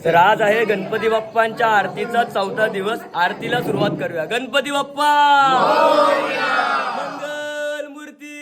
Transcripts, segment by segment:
तर आज आहे गणपती बाप्पांच्या आरतीचा 4था दिवस. आरतीला सुरुवात करूया. गणपती बाप्पा मंगल मूर्ती.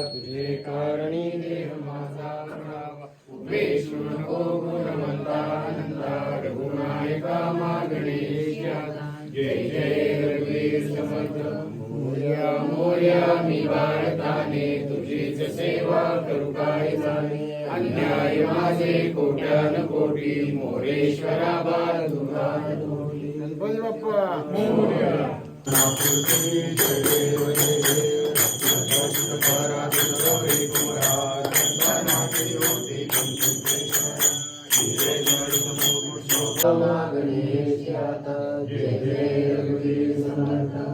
तुझे कारणी देह माझा घडावा. उभेशू नको गुणवंता नंदा रघुनायका मागणेशा. जय जय रघुवीर समर्थ. मोर्या मोर्या मी बाळताने तुझीच सेवा करू काय जाणे. अन्याय माझे कोट्यान कोटी मोरेश्वरा बाळ तुझा दोटी. गणपती बाप्पा मोरया.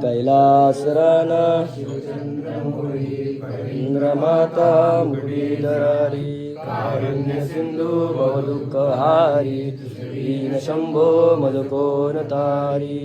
कैलासराना इंद्रमाता मुरलीधरारी. कारुण्य सिंधू बहुदुःखहारी. दीन शंभो मदकोनतारी.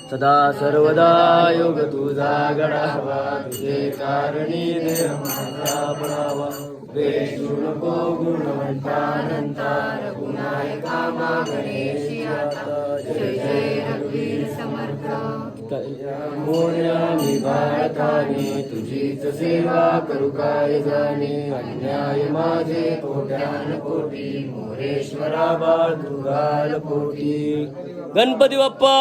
सदा सर्वदा योग तुझा घडावा. तुझे कारणी देह माझा पडावा. वेशू नको गुणवंतानंता रघुनायका मागणेशी आता. जय जय रघुवीर समर्थ. मोर्या मी बाळताने तुझीच सेवा करू काय जाणे. अन्याय माझे कोट्यान कोटी मोरेश्वरा बाळ तुझा पोटी. गणपती बाप्पा.